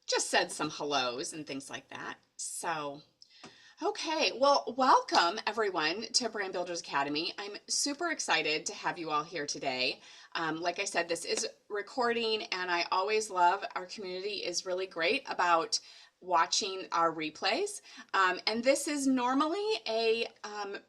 just said some hellos and things like that. So, okay, well, welcome everyone to Brand Builders Academy. I'm super excited to have you all here today. Like I said, this is recording, and I always love our community is really great about watching our replays. And this is normally a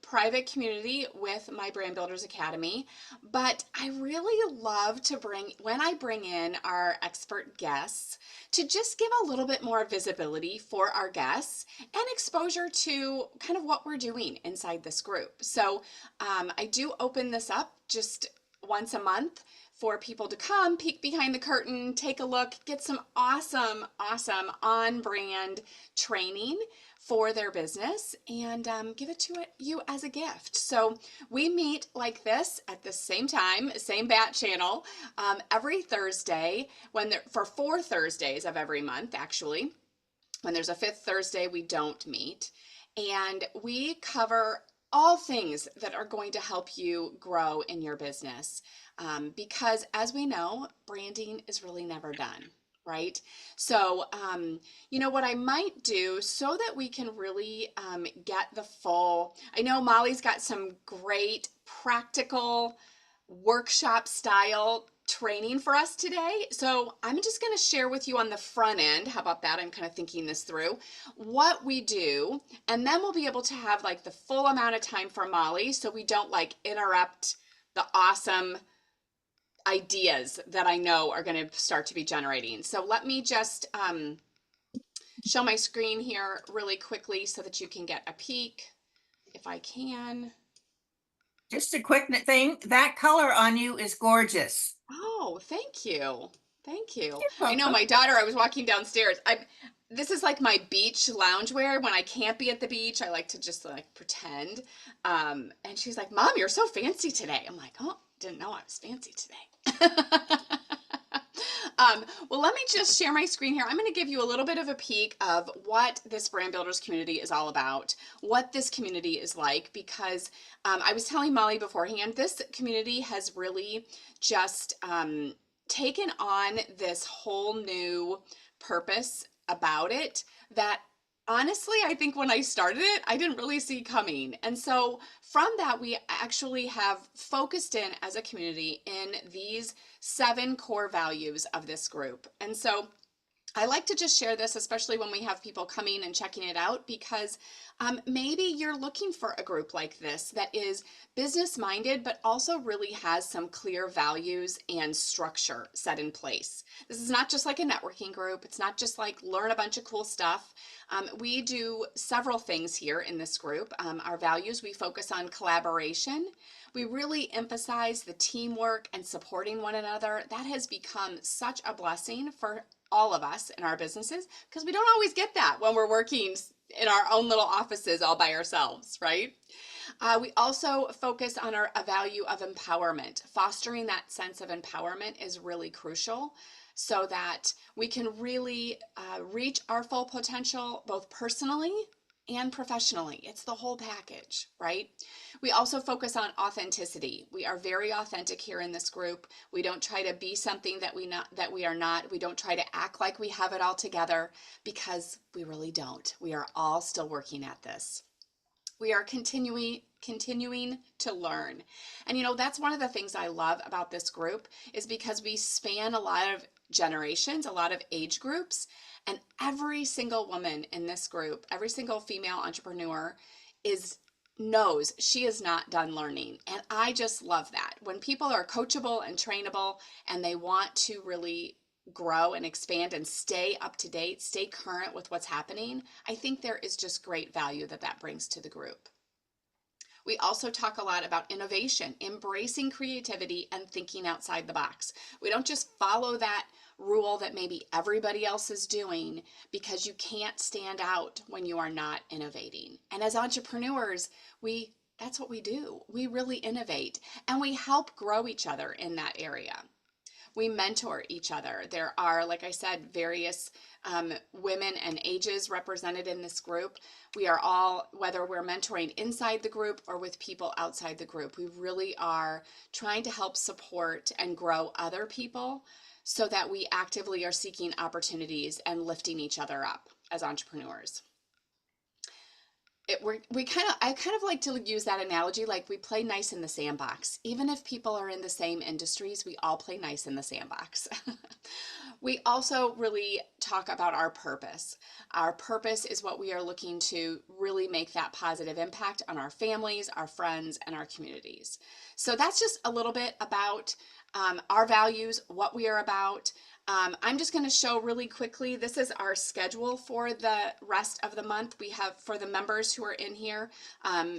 private community with my Brand Builders Academy, but I really love to when I bring in our expert guests, to just give a little bit more visibility for our guests and exposure to kind of what we're doing inside this group. So I do open this up just once a month for people to come, peek behind the curtain, take a look, get some awesome on-brand training for their business, and give it to you as a gift. So we meet like this at the same time, same bat channel, every Thursday for 4 Thursdays of every month, actually. When there's a 5th Thursday, we don't meet. And we cover all things that are going to help you grow in your business. Because as we know, branding is really never done, right? So, what I might do so that we can really get the full, I know Molly's got some great practical workshop style training for us today. So I'm just going to share with you on the front end. How about that? I'm kind of thinking this through what we do, and then we'll be able to have like the full amount of time for Molly so we don't like interrupt the awesome ideas that I know are going to start to be generating. So let me just show my screen here really quickly so that you can get a peek if I can. Just a quick thing, that color on you is gorgeous. Oh, thank you. Thank you. You're I know welcome. my daughter, I was walking downstairs. This is like my beach loungewear. When I can't be at the beach, I like to just like pretend. And she's like, "Mom, you're so fancy today." I'm like, "Oh, didn't know I was fancy today." Well, let me just share my screen here. I'm going to give you a little bit of a peek of what this Brand Builders community is all about, what this community is like, because I was telling Molly beforehand, this community has really just taken on this whole new purpose about it that honestly, I think when I started it, I didn't really see coming. And so from that, we actually have focused in as a community in these 7 core values of this group. And so I like to just share this, especially when we have people coming and checking it out, because maybe you're looking for a group like this that is business minded, but also really has some clear values and structure set in place. This is not just like a networking group. It's not just like learn a bunch of cool stuff. We do several things here in this group. Our values, we focus on collaboration. We really emphasize the teamwork and supporting one another. That has become such a blessing for all of us in our businesses, because we don't always get that when we're working in our own little offices all by ourselves, right? We also focus on a value of empowerment. Fostering that sense of empowerment is really crucial so that we can really reach our full potential both personally and professionally. It's the whole package, right? We also focus on authenticity. We are very authentic here in this group. We don't try to be something that we are not. We don't try to act like we have it all together, because we really don't. We are all still working at this. We are continuing to learn. And that's one of the things I love about this group, is because we span a lot of generations, a lot of age groups, and every single woman in this group, every single female entrepreneur knows she is not done learning. And I just love that. When people are coachable and trainable and they want to really grow and expand and stay up to date, stay current with what's happening, I think there is just great value that brings to the group. We also talk a lot about innovation, embracing creativity and thinking outside the box. We don't just follow that rule that maybe everybody else is doing, because you can't stand out when you are not innovating. And as entrepreneurs, that's what we do. We really innovate, and we help grow each other in that area. We mentor each other. There are, like I said, various women and ages represented in this group. We are all, whether we're mentoring inside the group or with people outside the group, we really are trying to help support and grow other people so that we actively are seeking opportunities and lifting each other up as entrepreneurs. I kind of like to use that analogy, like we play nice in the sandbox. Even if people are in the same industries, we all play nice in the sandbox. We also really talk about our purpose. Our purpose is what we are looking to really make that positive impact on our families, our friends, and our communities. So that's just a little bit about our values, what we are about. I'm just going to show really quickly, this is our schedule for the rest of the month. We have, for the members who are in here,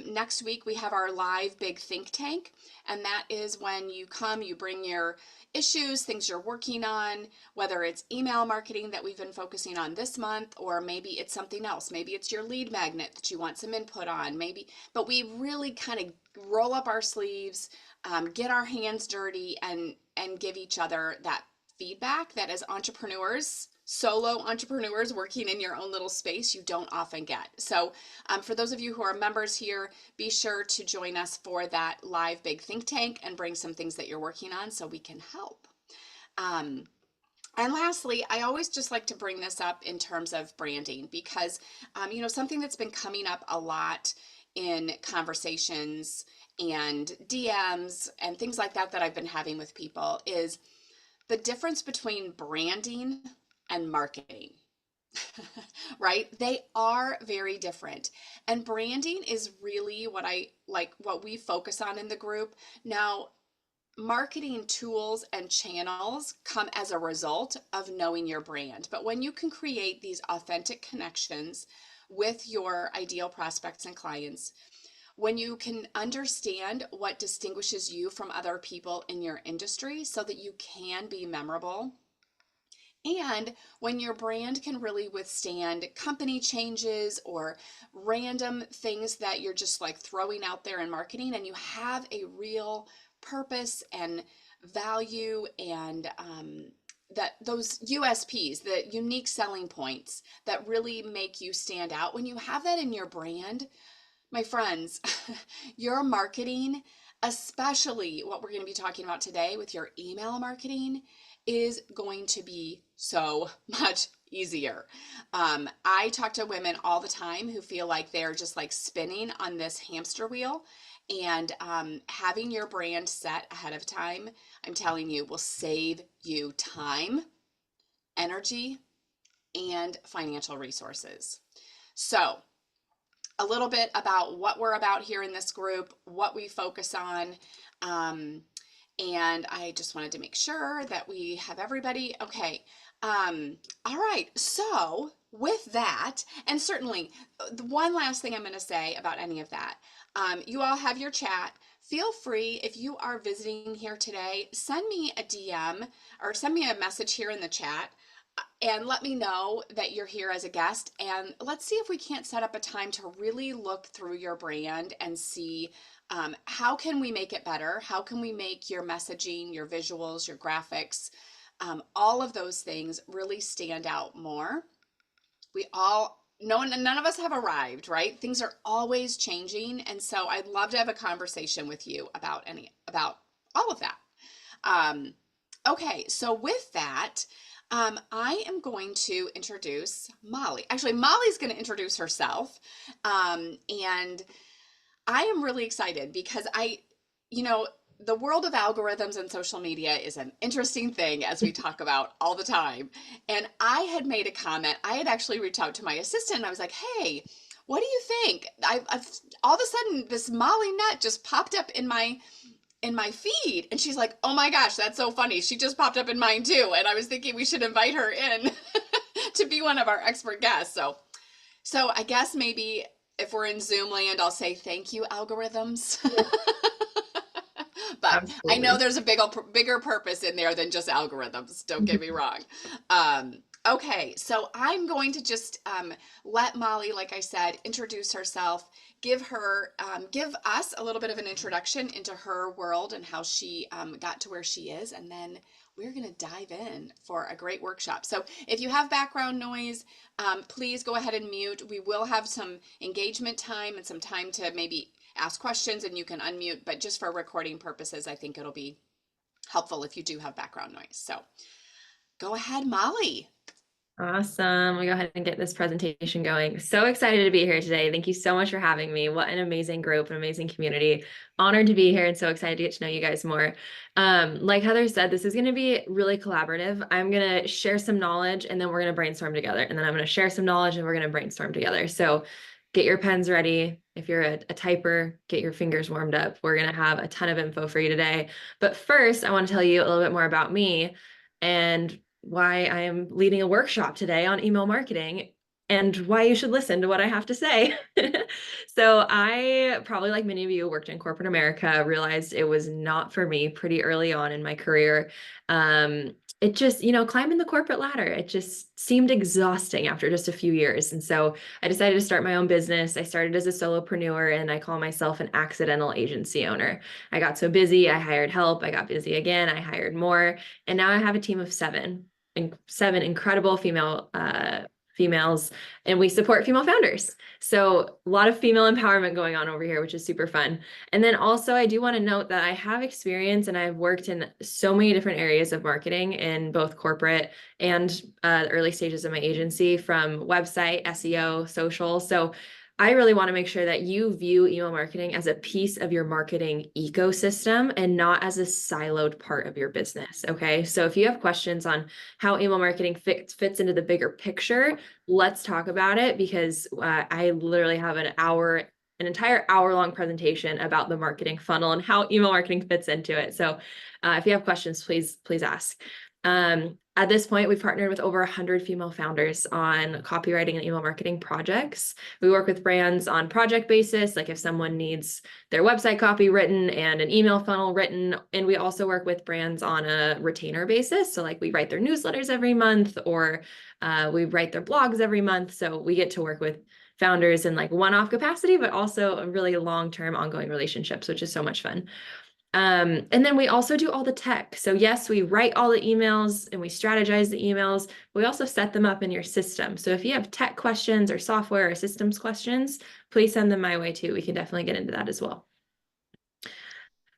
next week we have our live big think tank. And that is when you come, you bring your issues, things you're working on, whether it's email marketing that we've been focusing on this month, or maybe it's something else. Maybe it's your lead magnet that you want some input on, maybe, but we really kind of roll up our sleeves, get our hands dirty, and give each other that feedback that as entrepreneurs, solo entrepreneurs working in your own little space, you don't often get. So for those of you who are members here, be sure to join us for that live big think tank and bring some things that you're working on so we can help. And lastly, I always just like to bring this up in terms of branding because, something that's been coming up a lot in conversations and DMs and things like that that I've been having with people is the difference between branding and marketing, right? They are very different. And branding is really what we focus on in the group. Now, marketing tools and channels come as a result of knowing your brand. But when you can create these authentic connections with your ideal prospects and clients, when you can understand what distinguishes you from other people in your industry so that you can be memorable, and when your brand can really withstand company changes or random things that you're just like throwing out there in marketing, and you have a real purpose and value and that those USPs, the unique selling points that really make you stand out, when you have that in your brand, my friends, your marketing, especially what we're going to be talking about today with your email marketing, is going to be so much easier. I talk to women all the time who feel like they're just like spinning on this hamster wheel, and having your brand set ahead of time, I'm telling you, will save you time, energy, and financial resources. So, a little bit about what we're about here in this group, what we focus on. And I just wanted to make sure that we have everybody. Okay. All right. So with that, and certainly the one last thing I'm going to say about any of that, you all have your chat. Feel free, if you are visiting here today, send me a DM or send me a message here in the chat and let me know that you're here as a guest, and let's see if we can't set up a time to really look through your brand and see how can we make it better? How can we make your messaging, your visuals, your graphics, all of those things really stand out more? None of us have arrived, right? Things are always changing, and so I'd love to have a conversation with you about all of that. Okay, so with that, I am going to introduce Molly. Actually, Molly's going to introduce herself. And I am really excited because the world of algorithms and social media is an interesting thing, as we talk about all the time. And I had made a comment. I had actually reached out to my assistant and I was like, hey, what do you think? I've all of a sudden this Molly Nutt just popped up in my feed, and she's like, oh my gosh, that's so funny, she just popped up in mine too, and I was thinking we should invite her in to be one of our expert guests. So I guess maybe if we're in Zoom land, I'll say thank you, algorithms. But I know Absolutely. there's a bigger purpose in there than just algorithms, don't get me wrong. Okay, so I'm going to just let Molly, like I said, introduce herself, give us a little bit of an introduction into her world and how she got to where she is, and then we're going to dive in for a great workshop. So if you have background noise, please go ahead and mute. We will have some engagement time and some time to maybe ask questions, and you can unmute, but just for recording purposes, I think it'll be helpful if you do have background noise. So Go ahead, Molly. Awesome. We go ahead and get this presentation going. So excited to be here today. Thank you so much for having me. What an amazing group, an amazing community. Honored to be here and so excited to get to know you guys more. Like Heather said, this is going to be really collaborative. I'm going to share some knowledge and then we're going to brainstorm together. And then I'm going to share some knowledge and we're going to brainstorm together. So get your pens ready. If you're a typer, get your fingers warmed up. We're going to have a ton of info for you today. But first, I want to tell you a little bit more about me and why I am leading a workshop today on email marketing and why you should listen to what I have to say. So I, probably like many of you, worked in corporate America, realized it was not for me pretty early on in my career. It just, climbing the corporate ladder, it just seemed exhausting after just a few years. And so I decided to start my own business. I started as a solopreneur and I call myself an accidental agency owner. I got so busy, I hired help. I got busy again, I hired more. And now I have a team of seven incredible females, and we support female founders. So a lot of female empowerment going on over here, which is super fun. And then also I do want to note that I have experience and I've worked in so many different areas of marketing in both corporate and early stages of my agency, from website, SEO, social. So I really want to make sure that you view email marketing as a piece of your marketing ecosystem and not as a siloed part of your business. Okay. So if you have questions on how email marketing fits into the bigger picture, let's talk about it, because I literally have an entire hour-long presentation about the marketing funnel and how email marketing fits into it. So if you have questions, please ask. At this point, we've partnered with over 100 female founders on copywriting and email marketing projects. We work with brands on project basis, like if someone needs their website copy written and an email funnel written. And we also work with brands on a retainer basis. So like we write their newsletters every month, or we write their blogs every month. So we get to work with founders in like one-off capacity, but also a really long-term ongoing relationships, which is so much fun. And then we also do all the tech. So yes, we write all the emails and we strategize the emails. We also set them up in your system. So if you have tech questions or software or systems questions, please send them my way too. We can definitely get into that as well.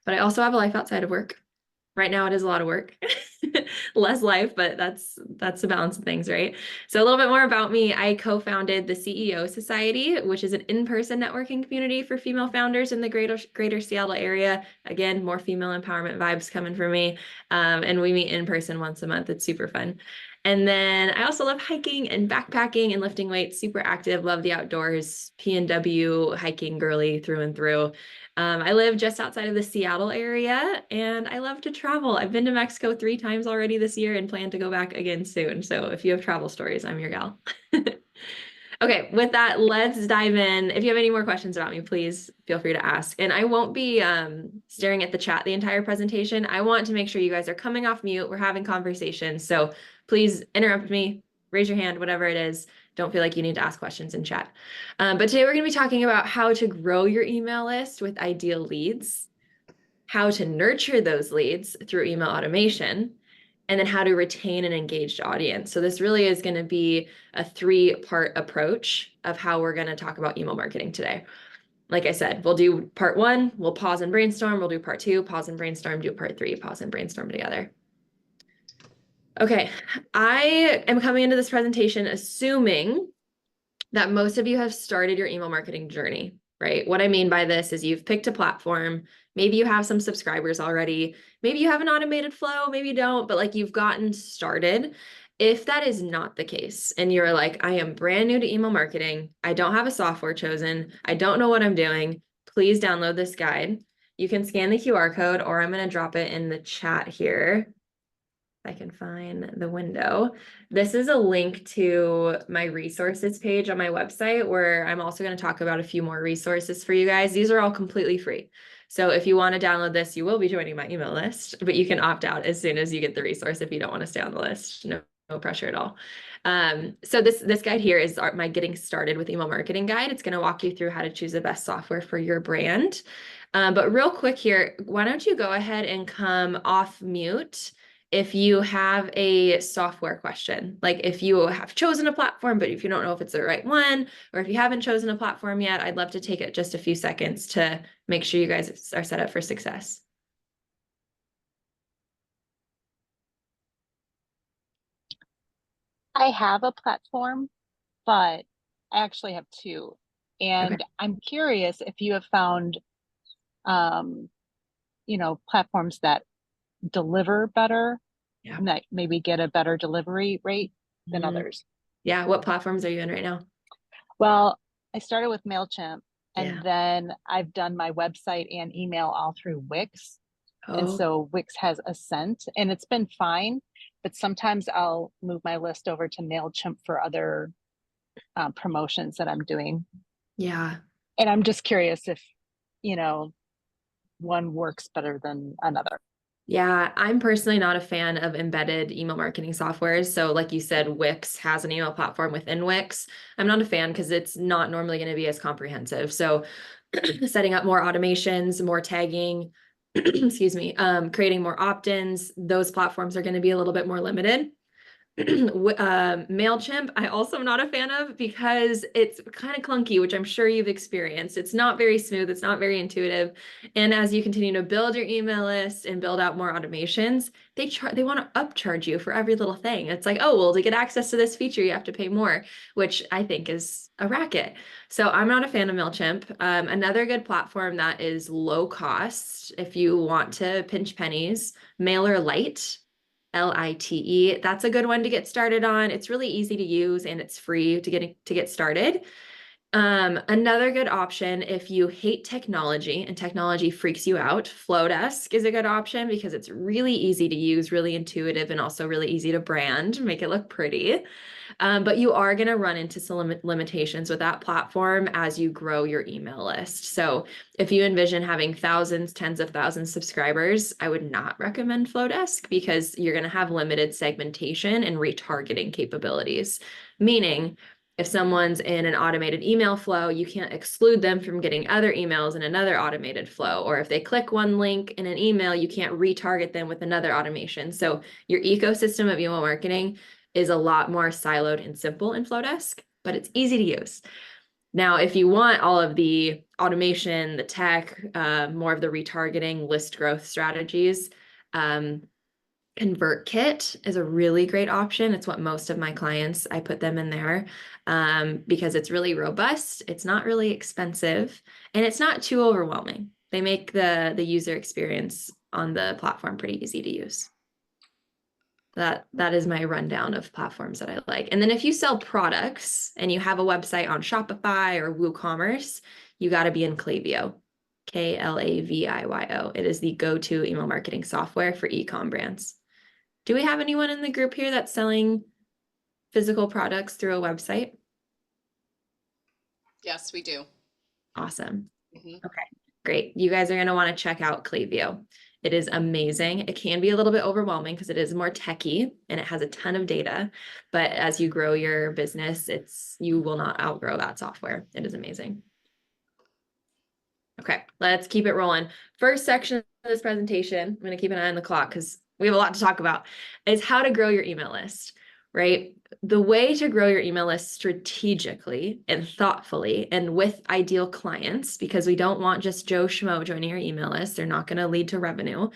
But I also have a life outside of work. Right now it is a lot of work, less life, but that's the balance of things, right? So a little bit more about me. I co-founded the CEO Society, which is an in-person networking community for female founders in the greater Seattle area. Again, more female empowerment vibes coming from me. And we meet in person once a month. It's super fun. And then I also love hiking and backpacking and lifting weights, super active, love the outdoors, PNW hiking girly through and through. I live just outside of the Seattle area and I love to travel. I've been to Mexico 3 times already this year and plan to go back again soon. So if you have travel stories, I'm your gal. Okay, with that, let's dive in. If you have any more questions about me, please feel free to ask. And I won't be staring at the chat the entire presentation. I want to make sure you guys are coming off mute. We're having conversations. So please interrupt me, raise your hand, whatever it is. Don't feel like you need to ask questions in chat. But today we're going to be talking about how to grow your email list with ideal leads, how to nurture those leads through email automation, and then how to retain an engaged audience. So this really is going to be a 3-part approach of how we're going to talk about email marketing today. Like I said, we'll do part 1, we'll pause and brainstorm. We'll do part 2, pause and brainstorm, do part 3, pause and brainstorm together. Okay, I am coming into this presentation assuming that most of you have started your email marketing journey, right? What I mean by this is you've picked a platform, maybe you have some subscribers already, maybe you have an automated flow, maybe you don't, but like you've gotten started. If that is not the case and you're like, I am brand new to email marketing, I don't have a software chosen, I don't know what I'm doing, please download this guide. You can scan the QR code or I'm going to drop it in the chat here. I can find the window. This is a link to my resources page on my website where I'm also going to talk about a few more resources for you guys. These are all completely free. So if you want to download this, you will be joining my email list, but you can opt out as soon as you get the resource if you don't want to stay on the list. No pressure at all. So this guide here is my getting started with email marketing guide. It's going to walk you through how to choose the best software for your brand. But real quick here, why don't you go ahead and come off mute if you have a software question, like if you have chosen a platform, but if you don't know if it's the right one, or if you haven't chosen a platform yet, I'd love to take it just a few seconds to make sure you guys are set up for success. I have a platform, but I actually have two. Okay. And I'm curious if you have found, um, platforms that deliver better, Yeah. and that maybe get a better delivery rate than Mhm. others. Yeah. What platforms are you in right now? Well, I started with MailChimp, Yeah. and then I've done my website and email all through Wix. And Oh, so Wix has Ascent, and it's been fine, but sometimes I'll move my list over to MailChimp for other promotions that I'm doing. yeah. And I'm just curious if, you know, one works better than another. Yeah, I'm personally not a fan of embedded email marketing softwares. So, like you said, Wix has an email platform within Wix. I'm not a fan because it's not normally going to be as comprehensive. So, setting up more automations, more tagging, excuse me, creating more opt-ins, those platforms are going to be a little bit more limited. MailChimp, I also am not a fan of because it's kind of clunky, which I'm sure you've experienced. It's not very smooth, it's not very intuitive. And as you continue to build your email list and build out more automations, they want to upcharge you for every little thing. It's like, oh, well, to get access to this feature, you have to pay more, which I think is a racket. So I'm not a fan of MailChimp. Another good platform that is low cost, if you want to pinch pennies, MailerLite. LITE. That's a good one to get started on. It's really easy to use and it's free to get started. Another good option if you hate technology and technology freaks you out, Flowdesk is a good option because it's really easy to use, really intuitive, and also really easy to brand, make it look pretty. But you are going to run into some limitations with that platform as you grow your email list. So if you envision having thousands, tens of thousands subscribers, I would not recommend Flowdesk because you're going to have limited segmentation and retargeting capabilities. Meaning, if someone's in an automated email flow, you can't exclude them from getting other emails in another automated flow. Or if they click one link in an email, you can't retarget them with another automation. So your ecosystem of email marketing is a lot more siloed and simple in Flowdesk, but it's easy to use. Now, if you want all of the automation, the tech, more of the retargeting, list growth strategies, ConvertKit is a really great option. It's what most of my clients, I put them in there because it's really robust. It's not really expensive and it's not too overwhelming. They make the user experience on the platform pretty easy to use. That is my rundown of platforms that I like. And then if you sell products and you have a website on Shopify or WooCommerce, you got to be in Klaviyo, Klaviyo. It is the go-to email marketing software for e-com brands. Do we have anyone in the group here that's selling physical products through a website? Yes, we do. Awesome. Mhm. Okay, great. You guys are going to want to check out Klaviyo. It is amazing. It can be a little bit overwhelming because it is more techy and it has a ton of data. But as you grow your business, you will not outgrow that software. It is amazing. Okay, let's keep it rolling. First section of this presentation, I'm going to keep an eye on the clock because we have a lot to talk about, is how to grow your email list, right? The way to grow your email list strategically and thoughtfully and with ideal clients, because we don't want just Joe Schmo joining your email list. They're not going to lead to revenue.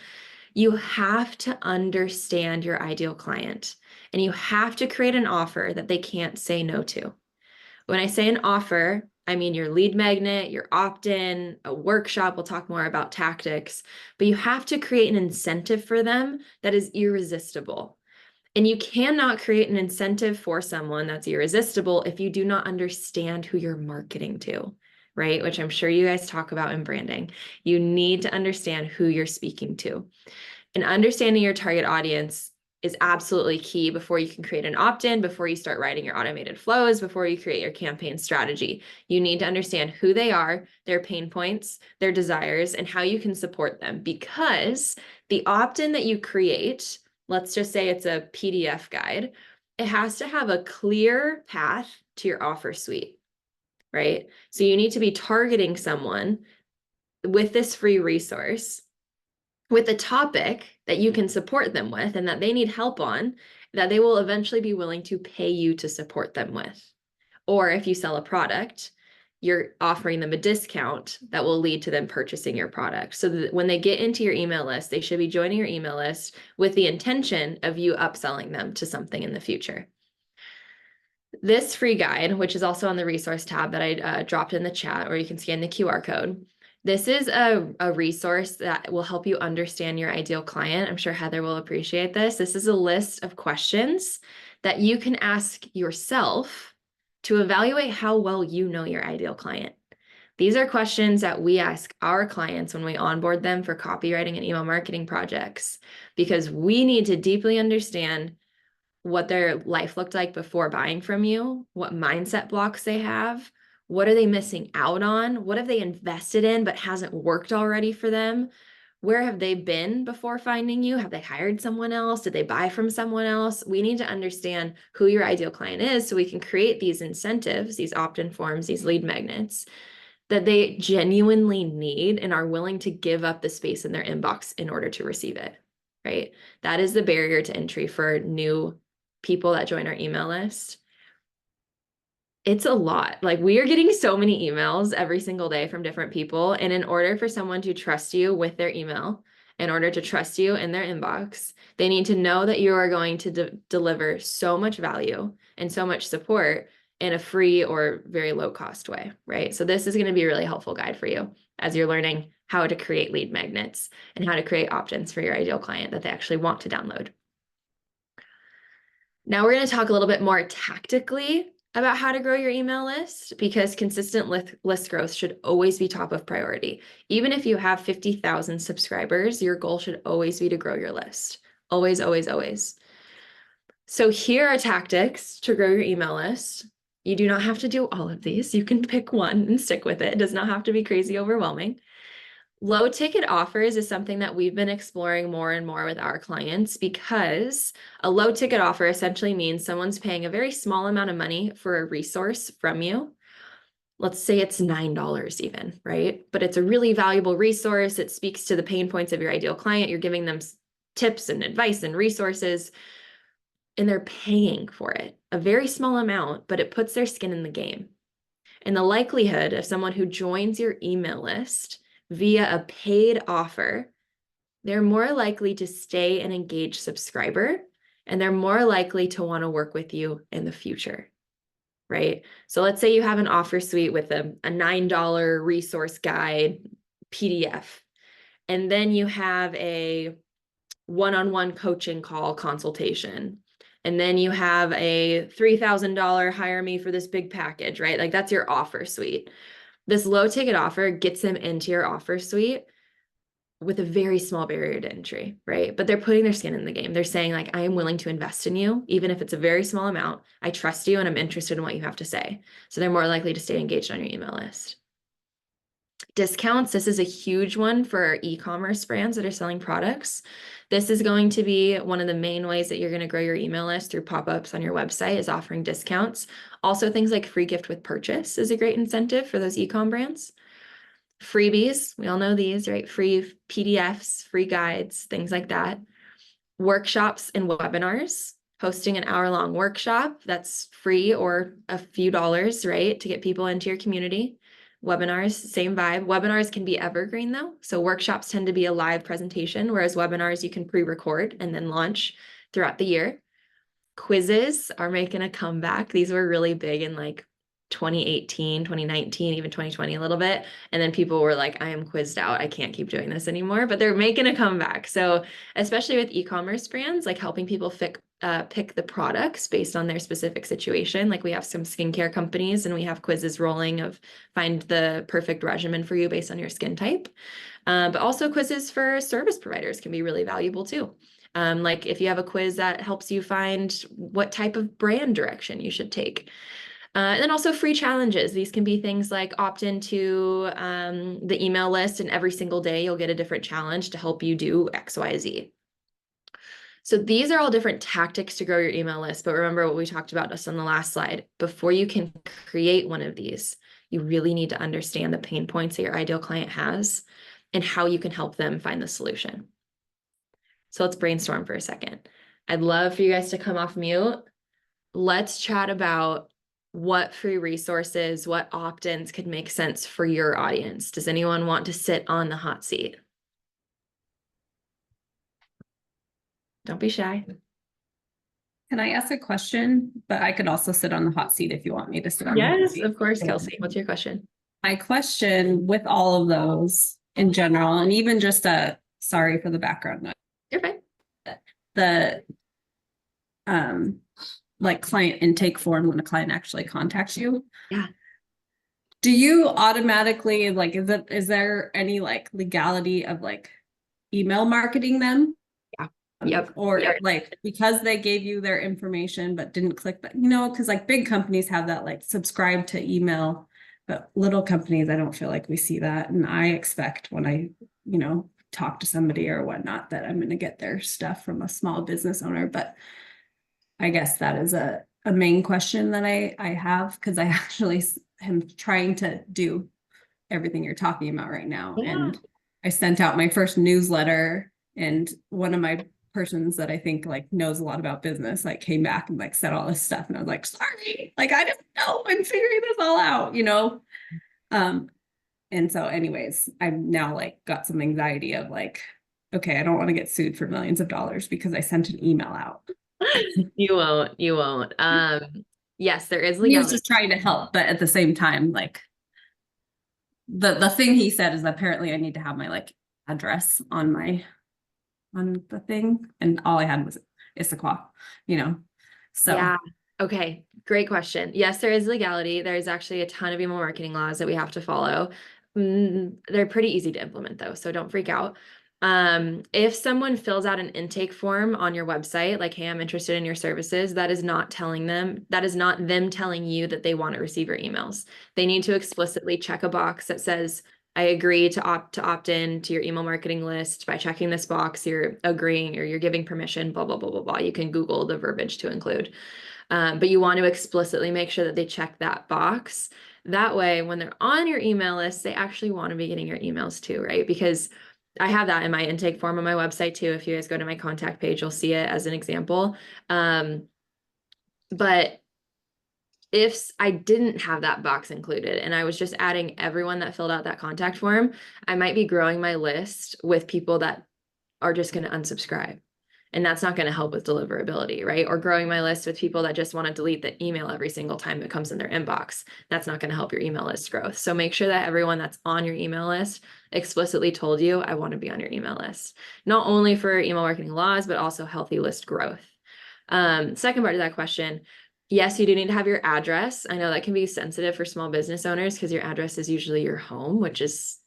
You have to understand your ideal client and you have to create an offer that they can't say no to. When I say an offer, I mean your lead magnet, your opt-in, a workshop. We'll talk more about tactics, but you have to create an incentive for them that is irresistible. And you cannot create an incentive for someone that's irresistible if you do not understand who you're marketing to, right? Which I'm sure you guys talk about in branding. You need to understand who you're speaking to. And understanding your target audience is absolutely key before you can create an opt-in, before you start writing your automated flows, before you create your campaign strategy. You need to understand who they are, their pain points, their desires, and how you can support them. Because the opt-in that you create, let's just say it's a PDF guide, it has to have a clear path to your offer suite, right? So you need to be targeting someone with this free resource with a topic that you can support them with and that they need help on, that they will eventually be willing to pay you to support them with. Or if you sell a product, you're offering them a discount that will lead to them purchasing your product. So that when they get into your email list, they should be joining your email list with the intention of you upselling them to something in the future. This free guide, which is also on the resource tab that I dropped in the chat, or you can scan the QR code. This is a resource that will help you understand your ideal client. I'm sure Heather will appreciate this. This is a list of questions that you can ask yourself to evaluate how well you know your ideal client. These are questions that we ask our clients when we onboard them for copywriting and email marketing projects, because we need to deeply understand what their life looked like before buying from you, what mindset blocks they have, what are they missing out on, what have they invested in but hasn't worked already for them, where have they been before finding you, have they hired someone else, did they buy from someone else. We need to understand who your ideal client is so we can create these incentives, these opt-in forms, these lead magnets that they genuinely need and are willing to give up the space in their inbox in order to receive it, right? That is the barrier to entry for new people that join our email list. It's a lot. Like, we are getting so many emails every single day from different people. And in order for someone to trust you with their email, in order to trust you in their inbox, they need to know that you are going to deliver so much value and so much support in a free or very low cost way, right? So this is going to be a really helpful guide for you as you're learning how to create lead magnets and how to create opt-ins for your ideal client that they actually want to download. Now we're going to talk a little bit more tactically about how to grow your email list, because consistent list growth should always be top of priority. Even if you have 50,000 subscribers, your goal should always be to grow your list. Always, always, always. So here are tactics to grow your email list. You do not have to do all of these. You can pick one and stick with it. It does not have to be crazy overwhelming. Low ticket offers is something that we've been exploring more and more with our clients, because a low ticket offer essentially means someone's paying a very small amount of money for a resource from you. Let's say it's $9 even, right? But it's a really valuable resource. It speaks to the pain points of your ideal client. You're giving them tips and advice and resources, and they're paying for it, a very small amount, but it puts their skin in the game. And the likelihood of someone who joins your email list via a paid offer, they're more likely to stay an engaged subscriber, and they're more likely to want to work with you in the future, right? So let's say you have an offer suite with a $9 resource guide PDF, and then you have a one-on-one coaching call consultation, and then you have a $3,000 hire me for this big package, right? Like, that's your offer suite. This low ticket offer gets them into your offer suite with a very small barrier to entry, right? But they're putting their skin in the game. They're saying, like, I am willing to invest in you, even if it's a very small amount. I trust you and I'm interested in what you have to say. So they're more likely to stay engaged on your email list. Discounts. This is a huge one for e-commerce brands that are selling products. This is going to be one of the main ways that you're going to grow your email list through pop-ups on your website, is offering discounts. Also, things like free gift with purchase is a great incentive for those e-com brands. Freebies, we all know these, right? Free PDFs, free guides, things like that. Workshops and webinars. Hosting an hour-long workshop that's free or a few dollars, right, to get people into your community. Webinars, same vibe. Webinars can be evergreen though. So workshops tend to be a live presentation, whereas webinars you can pre-record and then launch throughout the year. Quizzes are making a comeback. These were really big in like 2018, 2019, even 2020 a little bit. And then people were like, I am quizzed out. I can't keep doing this anymore, but they're making a comeback. So especially with e-commerce brands, like helping people pick the products based on their specific situation. Like, we have some skincare companies and we have quizzes rolling of find the perfect regimen for you based on your skin type. But also quizzes for service providers can be really valuable too. Like if you have a quiz that helps you find what type of brand direction you should take. And then also free challenges. These can be things like opt into the email list, and every single day you'll get a different challenge to help you do X, Y, Z. So these are all different tactics to grow your email list. But remember what we talked about just on the last slide. Before you can create one of these, you really need to understand the pain points that your ideal client has and how you can help them find the solution. So let's brainstorm for a second. I'd love for you guys to come off mute. Let's chat about what free resources, what opt-ins could make sense for your audience. Does anyone want to sit on the hot seat? Don't be shy. Can I ask a question? But I could also sit on the hot seat if you want me to sit on the hot Yes, seat. of course, Kelsey. What's your question? My question with all of those in general, and even just sorry for the background noise, You're fine. the like client intake form when a client actually contacts you. Yeah. Do you automatically like, is there any like legality of like email marketing them? Yeah. Yep. Or Yep. like because they gave you their information but didn't click that, you know, because like big companies have that like subscribe to email, but little companies, I don't feel like we see that. And I expect when I, you know, talk to somebody or whatnot that I'm going to get their stuff from a small business owner. But I guess that is a main question that I have, because I actually am trying to do everything you're talking about right now. Yeah. And I sent out my first newsletter, and one of my persons that I think like knows a lot about business like came back and like said all this stuff, and I was like, sorry, like I didn't know, I'm figuring this all out, you know. And so anyways, I've now like got some anxiety of like, okay, I don't want to get sued for millions of dollars because I sent an email out. You won't. You won't. Yes, there is He was legality. just trying to help, but at the same time, like the thing he said is apparently I need to have my like address on the thing, and all I had was Issaquah, you know. So Yeah. Okay. Great question. Yes, there is legality. There's actually a ton of email marketing laws that we have to follow. They're pretty easy to implement though, so don't freak out. If someone fills out an intake form on your website, like, hey, I'm interested in your services, that is not them telling you that they want to receive your emails. They need to explicitly check a box that says, I agree to opt in to your email marketing list. By checking this box, you're agreeing or you're giving permission, blah, blah, blah, blah, blah. You can Google the verbiage to include. But you want to explicitly make sure that they check that box. That way, when they're on your email list, they actually want to be getting your emails too, right? Because I have that in my intake form on my website too. If you guys go to my contact page, you'll see it as an example. But if I didn't have that box included and I was just adding everyone that filled out that contact form, I might be growing my list with people that are just going to unsubscribe. And that's not going to help with deliverability, right? Or growing my list with people that just want to delete the email every single time it comes in their inbox. That's not going to help your email list growth. So make sure that everyone that's on your email list explicitly told you, I want to be on your email list, not only for email marketing laws, but also healthy list growth. Second part of that question, yes, you do need to have your address. I know that can be sensitive for small business owners because your address is usually your home, which is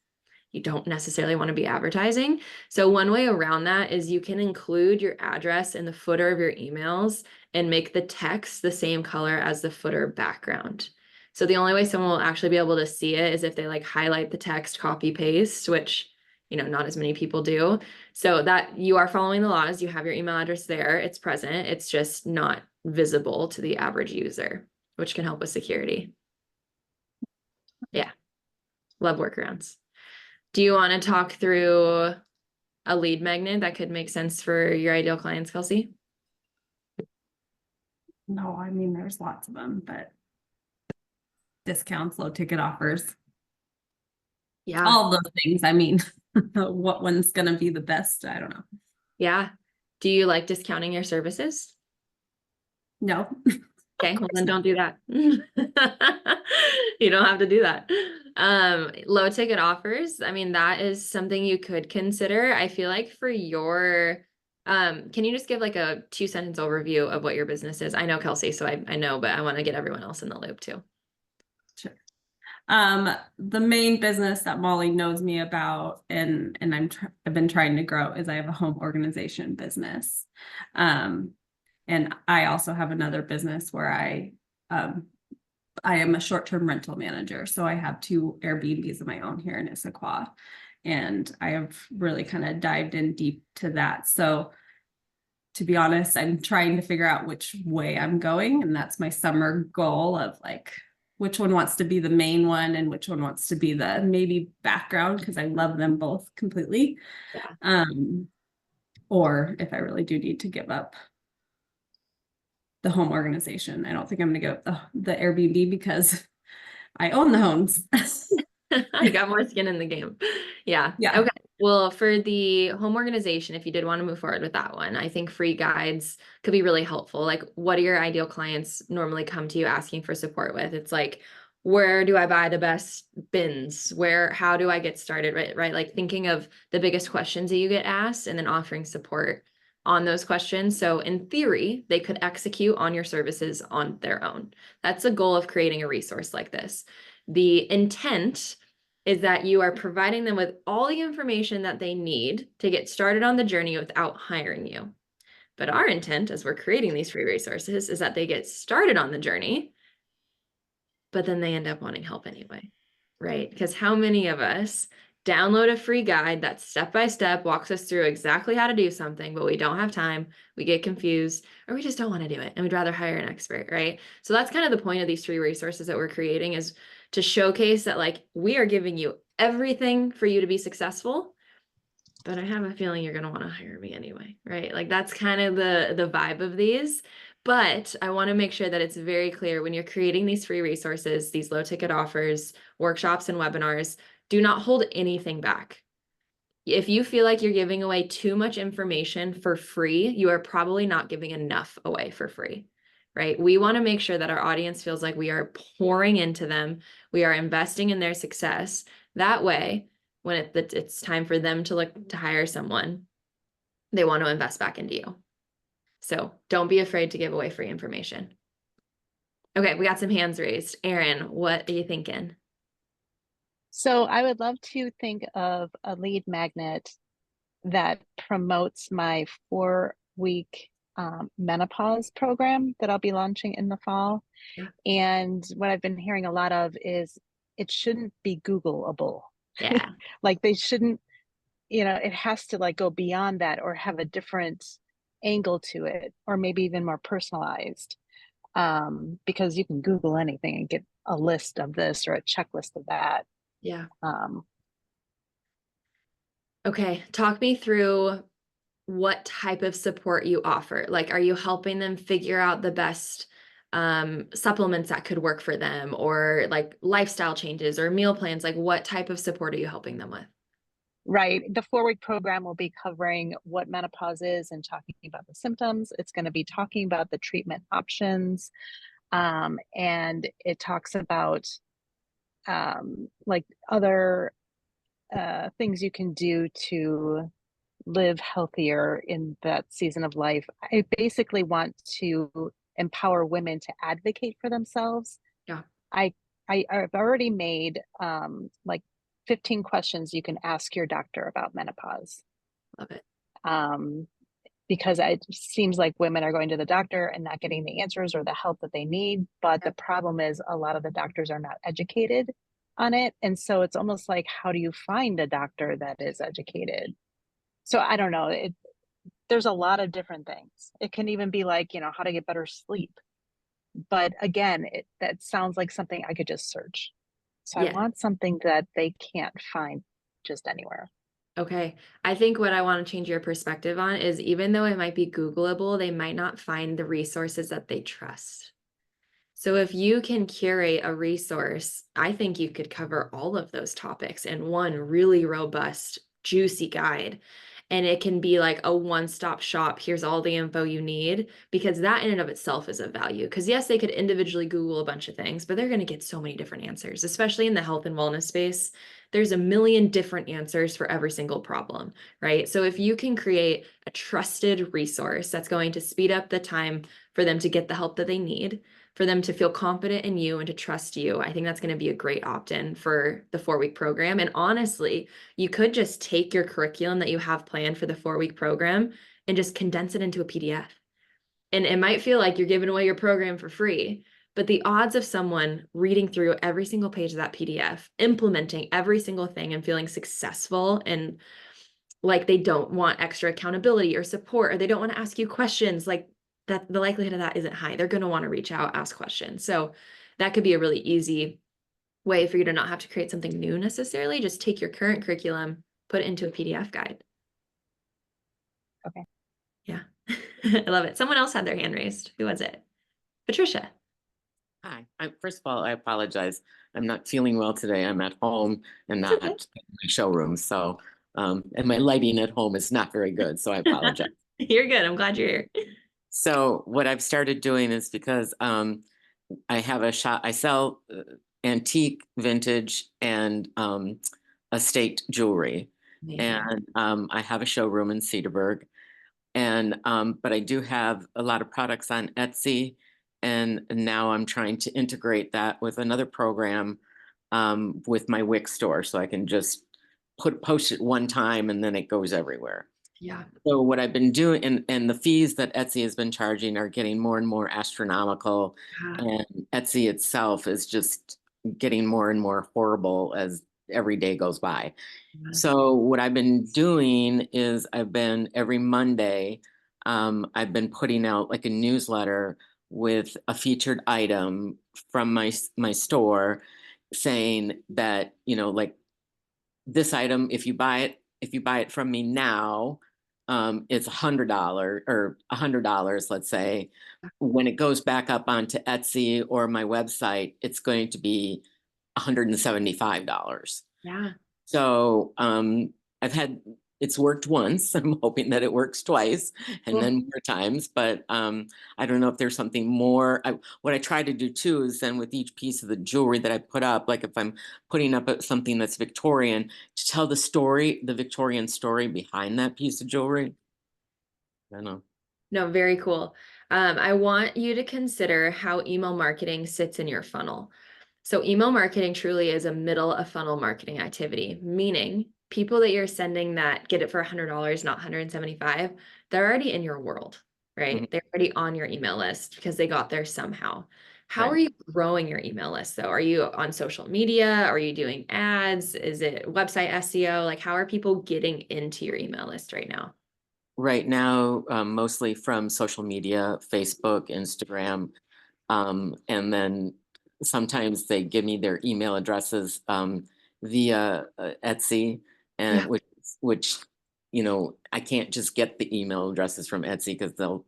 you don't necessarily want to be advertising. So one way around that is you can include your address in the footer of your emails and make the text the same color as the footer background. So the only way someone will actually be able to see it is if they like highlight the text, copy paste, which, you know, not as many people do. So that you are following the laws, you have your email address there, it's present, it's just not visible to the average user, which can help with security. Yeah, love workarounds. Do you want to talk through a lead magnet that could make sense for your ideal clients, Kelsey? no, I mean, there's lots of them, but discounts, low ticket offers, Yeah. all those things. I mean, what one's going to be the best? I don't know. Yeah. Do you like discounting your services? No. Okay, well then don't do that. You don't have to do that. Low ticket offers. I mean, that is something you could consider. I feel like for your, can you just give like a 2-sentence overview of what your business is? I know Kelsey, so I know, but I want to get everyone else in the loop too. Sure. The main business that Molly knows me about and I've been trying to grow is I have a home organization business. And I also have another business where I am a short-term rental manager. So I have 2 Airbnbs of my own here in Issaquah, and I have really kind of dived in deep to that. So to be honest, I'm trying to figure out which way I'm going. And that's my summer goal of like, which one wants to be the main one and which one wants to be the maybe background, because I love them both completely. Yeah. Or if I really do need to give up the home organization. I don't think I'm going to give up the Airbnb because I own the homes. I got more skin in the game. Yeah. Yeah. Okay. Well, for the home organization, if you did want to move forward with that one, I think free guides could be really helpful. Like, what do your ideal clients normally come to you asking for support with? It's like, where do I buy the best bins? How do I get started? Right. Like thinking of the biggest questions that you get asked and then offering support on those questions. So in theory, they could execute on your services on their own. That's the goal of creating a resource like this. The intent is that you are providing them with all the information that they need to get started on the journey without hiring you. But our intent as we're creating these free resources is that they get started on the journey, but then they end up wanting help anyway, right? Because how many of us download a free guide that step by step walks us through exactly how to do something, but we don't have time, we get confused, or we just don't want to do it and we'd rather hire an expert, right? So that's kind of the point of these free resources that we're creating, is to showcase that like we are giving you everything for you to be successful, but I have a feeling you're going to want to hire me anyway, right? Like that's kind of the vibe of these. But I want to make sure that it's very clear when you're creating these free resources, these low ticket offers, workshops, and webinars, do not hold anything back. If you feel like you're giving away too much information for free, you are probably not giving enough away for free, right? We want to make sure that our audience feels like we are pouring into them, we are investing in their success. That way, when it's time for them to look to hire someone, they want to invest back into you. So don't be afraid to give away free information. Okay, we got some hands raised. Erin, what are you thinking? So I would love to think of a lead magnet that promotes my 4-week menopause program that I'll be launching in the fall. Yeah. And what I've been hearing a lot of is it shouldn't be Googleable. Yeah. Like they shouldn't, it has to like go beyond that or have a different angle to it, or maybe even more personalized. Because you can Google anything and get a list of this or a checklist of that. Yeah. Um, Okay, talk me through what type of support you offer. Like, are you helping them figure out the best supplements that could work for them, or like lifestyle changes or meal plans? Like, what type of support are you helping them with? Right. The 4-week program will be covering what menopause is and talking about the symptoms. It's going to be talking about the treatment options. And it talks about like other things you can do to live healthier in that season of life. I basically want to empower women to advocate for themselves. Yeah. I've already made like 15 questions you can ask your doctor about menopause. Love it. Because it seems like women are going to the doctor and not getting the answers or the help that they need. But the problem is a lot of the doctors are not educated on it. And so it's almost like, how do you find a doctor that is educated? So I don't know. There's a lot of different things. It can even be like, how to get better sleep. But again, that sounds like something I could just search. So Yeah. I want something that they can't find just anywhere. Okay. I think what I want to change your perspective on is, even though it might be Googleable, they might not find the resources that they trust. So if you can curate a resource, I think you could cover all of those topics in one really robust, juicy guide. And it can be like a one-stop shop. Here's all the info you need, because that in and of itself is of value. Because yes, they could individually Google a bunch of things, but they're going to get so many different answers, especially in the health and wellness space. There's a million different answers for every single problem, right? So if you can create a trusted resource that's going to speed up the time for them to get the help that they need, for them to feel confident in you and to trust you, I think that's going to be a great opt-in for the 4-week program. And honestly, you could just take your curriculum that you have planned for the 4-week program and just condense it into a PDF. And it might feel like you're giving away your program for free, but the odds of someone reading through every single page of that PDF, implementing every single thing and feeling successful, and like they don't want extra accountability or support, or they don't want to ask you questions, like that, the likelihood of that isn't high. They're going to want to reach out, ask questions. So that could be a really easy way for you to not have to create something new necessarily. Just take your current curriculum, put it into a PDF guide. Okay. Yeah. I love it. Someone else had their hand raised. Who was it? Patricia. Hi. First of all, I apologize. I'm not feeling well today. I'm at home and not okay. in my showroom. So And my lighting at home is not very good, so I apologize. You're good. I'm glad you're here. So what I've started doing is because I have a shop, I sell antique, vintage, and estate jewelry. Amazing. And I have a showroom in Cedarburg. And but I do have a lot of products on Etsy. And now I'm trying to integrate that with another program with my Wix store, so I can just post it one time and then it goes everywhere. Yeah. So what I've been doing, and the fees that Etsy has been charging are getting more and more astronomical, and Etsy itself is just getting more and more horrible as every day goes by. So what I've been doing is I've been every Monday, I've been putting out like a newsletter with a featured item from my store, saying that, you know, like this item, if you buy it from me now, it's $100 or $100, let's say. When it goes back up onto Etsy or my website, it's going to be $175. Yeah. So it's worked once. I'm hoping that it works twice and Cool. then more times, but I don't know if there's something more. What I try to do too is then with each piece of the jewelry that I put up, like if I'm putting up something that's Victorian, to tell the story, the Victorian story behind that piece of jewelry. I don't know. No, very cool. I want you to consider how email marketing sits in your funnel. So email marketing truly is a middle of funnel marketing activity, meaning people that you're sending that get it for $100, not $175, they're already in your world, right? Mhm. They're already on your email list because they got there somehow. How Right. are you growing your email list though? Are you on social media? Are you doing ads? Is it website SEO? Like, how are people getting into your email list right now? Right now, mostly from social media, Facebook, Instagram, and then sometimes they give me their email addresses via Etsy, and Yeah. which you know, I can't just get the email addresses from Etsy because they'll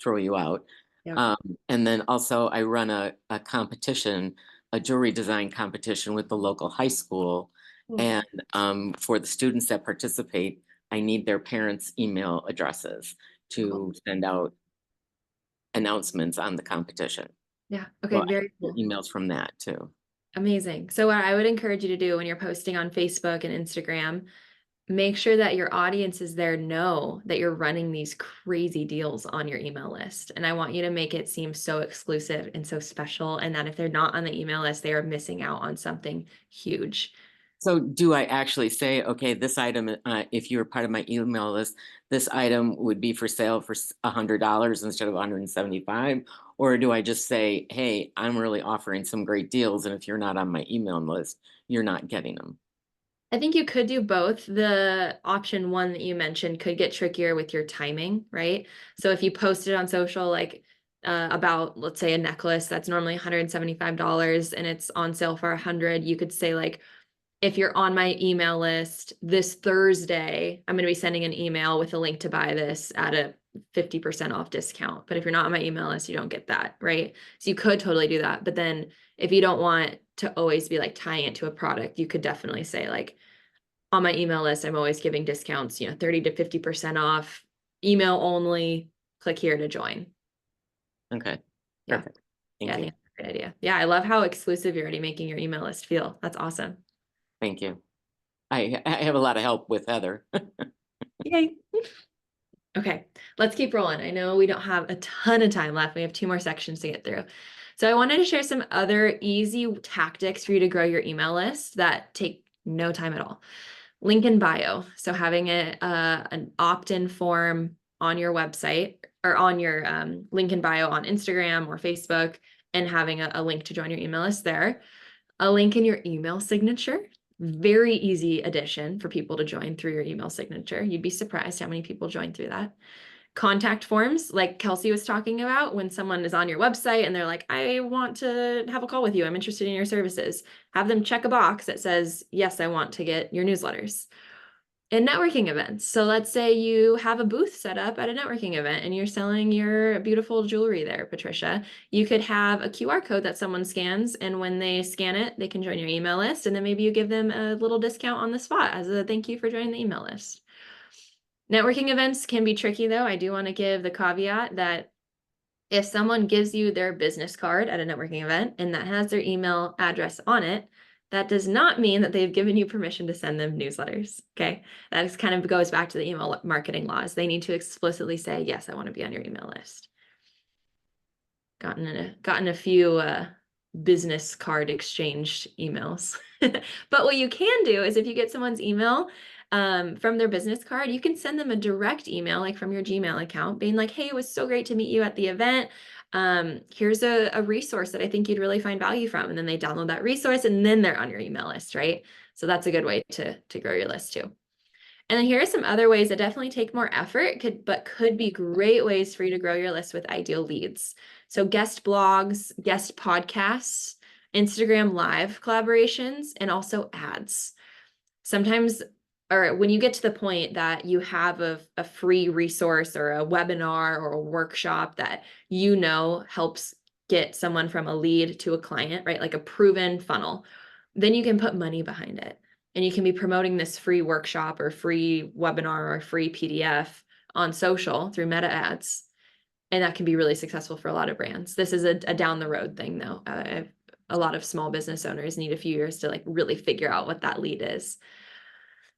throw you out. Yeah. And then also I run a competition, a jewelry design competition with the local high school, Cool. and for the students that participate, I need their parents' email addresses to send out announcements on the competition. Yeah. So Okay. I Very get cool. emails from that too. Amazing. So what I would encourage you to do when you're posting on Facebook and Instagram, make sure that your audiences there know that you're running these crazy deals on your email list. And I want you to make it seem so exclusive and so special, and that if they're not on the email list, they are missing out on something huge. So do I actually say, okay, this item, if you were part of my email list, this item would be for sale for $100 instead of 175? Or do I just say, hey, I'm really offering some great deals, and if you're not on my email list, you're not getting them? I think you could do both. The option one that you mentioned could get trickier with your timing, right? So if you posted on social, like about, let's say, a necklace that's normally $175 and it's on sale for $100, you could say like, if you're on my email list this Thursday, I'm going to be sending an email with a link to buy this at a 50% off discount. But if you're not on my email list, you don't get that, right? So you could totally do that. But then if you don't want to always be like tying it to a product, you could definitely say like, on my email list, I'm always giving discounts, 30 to 50% off, email only, click here to join. Okay, Yeah. perfect. Yeah, I Thank you. think that's a great idea. Yeah, I love how exclusive you're already making your email list feel. That's awesome. Thank you. I have a lot of help with Heather. Yay. Okay, let's keep rolling. I know we don't have a ton of time left. We have 2 more sections to get through. So I wanted to share some other easy tactics for you to grow your email list that take no time at all. Link in bio. So having an opt-in form on your website or on your link in bio on Instagram or Facebook, and having a link to join your email list there. A link in your email signature. Very easy addition for people to join through your email signature. You'd be surprised how many people join through that. Contact forms, like Kelsey was talking about, when someone is on your website and they're like, I want to have a call with you, I'm interested in your services. Have them check a box that says, yes, I want to get your newsletters. And networking events. So let's say you have a booth set up at a networking event and you're selling your beautiful jewelry there, Patricia. You could have a QR code that someone scans, and when they scan it, they can join your email list, and then maybe you give them a little discount on the spot as a thank you for joining the email list. Networking events can be tricky though. I do want to give the caveat that if someone gives you their business card at a networking event and that has their email address on it, that does not mean that they've given you permission to send them newsletters, okay? That is kind of goes back to the email marketing laws. They need to explicitly say, yes, I want to be on your email list. Gotten a few business card exchanged emails. But what you can do is if you get someone's email from their business card, you can send them a direct email, like from your Gmail account, being like, hey, it was so great to meet you at the event. Here's a resource that I think you'd really find value from. And then they download that resource and then they're on your email list, right? So that's a good way to grow your list too. And then here are some other ways that definitely take more effort, but could be great ways for you to grow your list with ideal leads. So guest blogs, guest podcasts, Instagram live collaborations, and also ads. Sometimes, or when you get to the point that you have a free resource or a webinar or a workshop that you know helps get someone from a lead to a client, right? Like a proven funnel, then you can put money behind it. And you can be promoting this free workshop or free webinar or free PDF on social through meta ads. And that can be really successful for a lot of brands. This is a down the road thing though. A lot of small business owners need a few years to like really figure out what that lead is.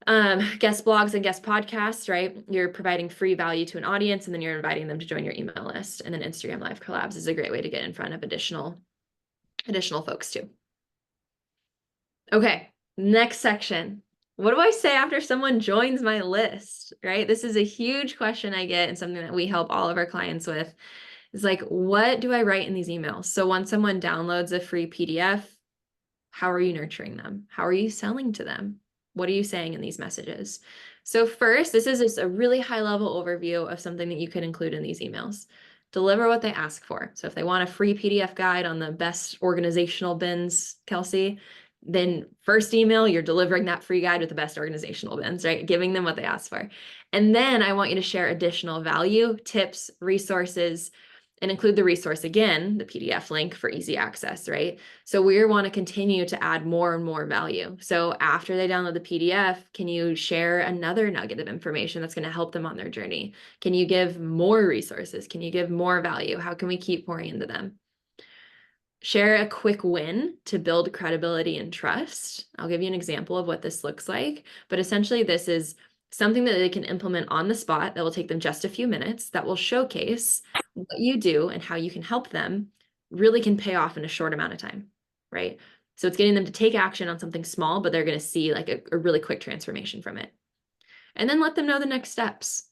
Guest blogs and guest podcasts, right? You're providing free value to an audience and then you're inviting them to join your email list. And then Instagram live collabs is a great way to get in front of additional folks too. Okay, next section. What do I say after someone joins my list, right? This is a huge question I get and something that we help all of our clients with. Is like, what do I write in these emails? So once someone downloads a free PDF, how are you nurturing them? How are you selling to them? What are you saying in these messages? So first, this is just a really high level overview of something that you can include in these emails. Deliver what they ask for. So if they want a free PDF guide on the best organizational bins, Kelsey, then first email, you're delivering that free guide with the best organizational bins, right? Giving them what they asked for. And then I want you to share additional value, tips, resources, and include the resource again, the PDF link for easy access, right? So we want to continue to add more and more value. So after they download the PDF, can you share another nugget of information that's going to help them on their journey? Can you give more resources? Can you give more value? How can we keep pouring into them? Share a quick win to build credibility and trust. I'll give you an example of what this looks like, but essentially this is something that they can implement on the spot that will take them just a few minutes, that will showcase what you do and how you can help them, really can pay off in a short amount of time, right? So it's getting them to take action on something small, but they're going to see like a really quick transformation from it. And then let them know the next steps.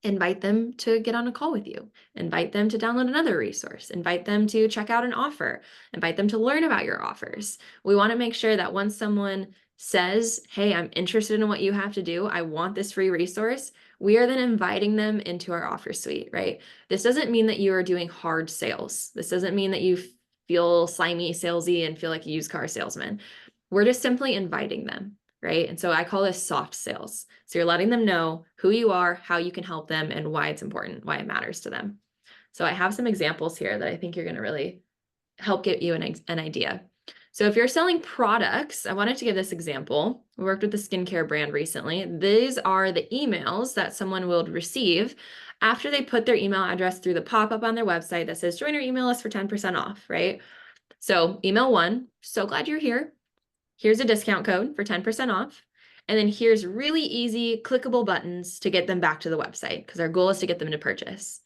Invite them to get on a call with you. Invite them to download another resource. Invite them to check out an offer. Invite them to learn about your offers. We want to make sure that once someone says, hey, I'm interested in what you have to do, I want this free resource, we are then inviting them into our offer suite, right? This doesn't mean that you are doing hard sales. This doesn't mean that you feel slimy, salesy, and feel like a used car salesman. We're just simply inviting them, right? And so I call this soft sales. So you're letting them know who you are, how you can help them, and why it's important, why it matters to them. So I have some examples here that I think you're going to really help get you an idea. So if you're selling products, I wanted to give this example. We worked with a skincare brand recently. These are the emails that someone will receive after they put their email address through the pop-up on their website that says, join our email list for 10% off, right? So email 1, so glad you're here. Here's a discount code for 10% off. And then here's really easy clickable buttons to get them back to the website because our goal is to get them to purchase.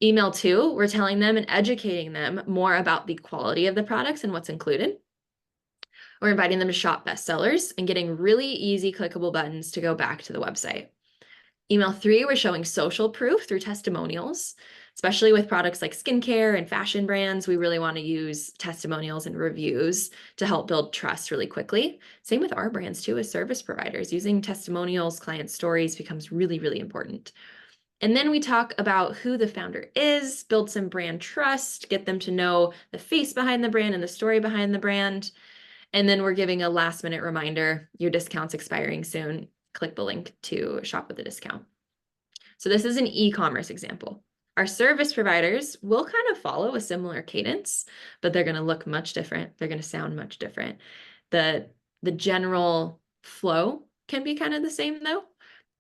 Email 2, we're telling them and educating them more about the quality of the products and what's included. We're inviting them to shop bestsellers and getting really easy clickable buttons to go back to the website. Email 3, we're showing social proof through testimonials, especially with products like skincare and fashion brands. We really want to use testimonials and reviews to help build trust really quickly. Same with our brands too, as service providers. Using testimonials, client stories becomes really, really important. And then we talk about who the founder is, build some brand trust, get them to know the face behind the brand and the story behind the brand. And then we're giving a last minute reminder, your discount's expiring soon. click the link to shop with a discount. So this is an e-commerce example. Our service providers will kind of follow a similar cadence, but they're going to look much different. They're going to sound much different. The general flow can be kind of the same though,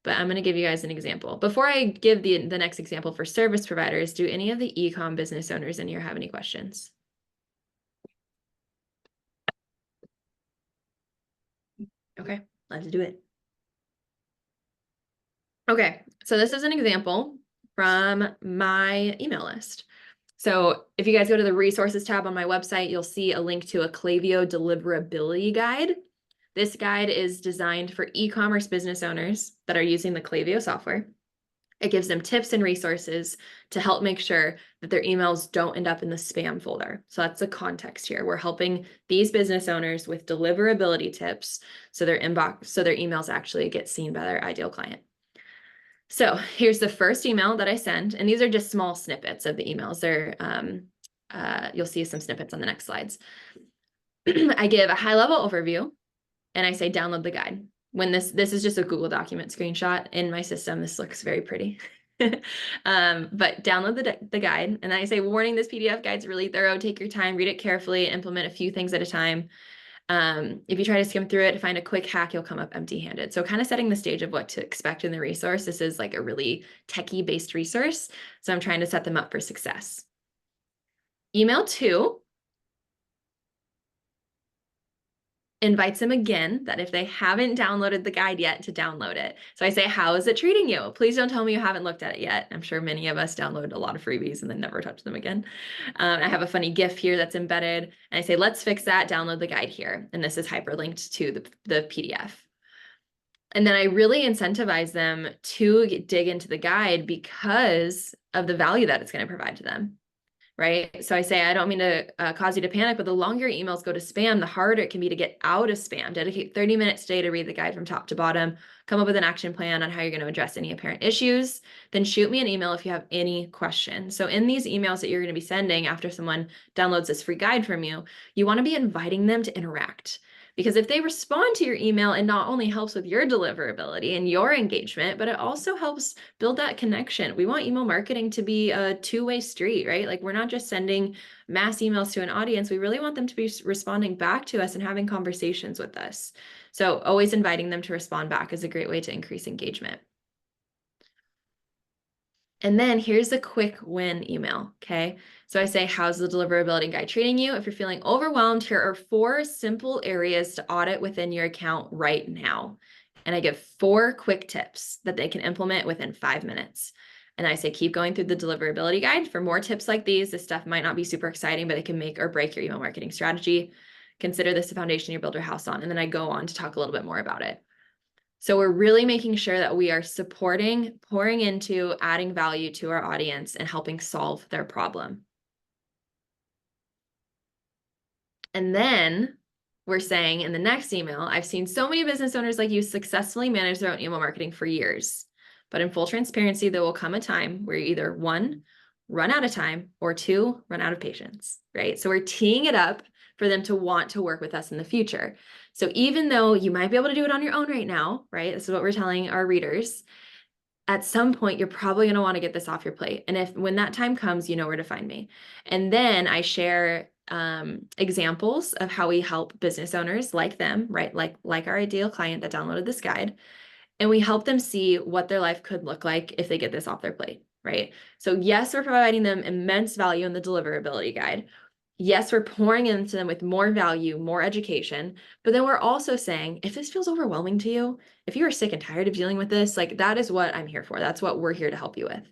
but I'm going to give you guys an example. Before I give the next example for service providers, do any of the e-com business owners in here have any questions? Okay, let's do it. Okay, so this is an example from my email list. So if you guys go to the resources tab on my website, you'll see a link to a Klaviyo deliverability guide. This guide is designed for e-commerce business owners that are using the Klaviyo software. It gives them tips and resources to help make sure that their emails don't end up in the spam folder. So that's the context here. We're helping these business owners with deliverability tips so their emails actually get seen by their ideal client. So here's the first email that I sent, and these are just small snippets of the emails. They're you'll see some snippets on the next slides. I give a high-level overview, and I say download the guide. When this is just a Google document screenshot in my system, this looks very pretty. But download the guide, and I say, warning, this PDF guide's really thorough. Take your time, read it carefully, implement a few things at a time. If you try to skim through it, find a quick hack, you'll come up empty-handed. So kind of setting the stage of what to expect in the resource. This is like a really techie-based resource, so I'm trying to set them up for success. Email 2 invites them again that if they haven't downloaded the guide yet, to download it. So I say, how is it treating you? Please don't tell me you haven't looked at it yet. I'm sure many of us download a lot of freebies and then never touch them again. I have a funny GIF here that's embedded, and I say, let's fix that, download the guide here. And this is hyperlinked to the PDF. And then I really incentivize them to dig into the guide because of the value that it's going to provide to them. Right? So I say, I don't mean to cause you to panic, but the longer your emails go to spam, the harder it can be to get out of spam. Dedicate 30 minutes today to read the guide from top to bottom, come up with an action plan on how you're going to address any apparent issues. Then shoot me an email if you have any questions. So in these emails that you're going to be sending after someone downloads this free guide from you, you want to be inviting them to interact. Because if they respond to your email, it not only helps with your deliverability and your engagement, but it also helps build that connection. We want email marketing to be a two-way street, right? Like, we're not just sending mass emails to an audience. We really want them to be responding back to us and having conversations with us. So always inviting them to respond back is a great way to increase engagement. And then here's the quick win email, okay? So I say, how's the deliverability guide treating you? If you're feeling overwhelmed, here are 4 simple areas to audit within your account right now. And I give 4 quick tips that they can implement within 5 minutes. And I say, keep going through the deliverability guide for more tips like these. This stuff might not be super exciting, but it can make or break your email marketing strategy. Consider this the foundation you build your house on. And then I go on to talk a little bit more about it. So we're really making sure that we are supporting, pouring into, adding value to our audience and helping solve their problem. And then we're saying in the next email, I've seen so many business owners like you successfully manage their own email marketing for years. But in full transparency, there will come a time where you either 1, run out of time, or 2, run out of patience, right? So we're teeing it up for them to want to work with us in the future. So even though you might be able to do it on your own right now, right? This is what we're telling our readers. At some point, you're probably going to want to get this off your plate. And when that time comes, you know where to find me. And then I share examples of how we help business owners like them, right? Like our ideal client that downloaded this guide. And we help them see what their life could look like if they get this off their plate, right? So yes, we're providing them immense value in the deliverability guide. Yes, we're pouring into them with more value, more education, but then we're also saying, if this feels overwhelming to you, if you are sick and tired of dealing with this, like, that is what I'm here for. That's what we're here to help you with.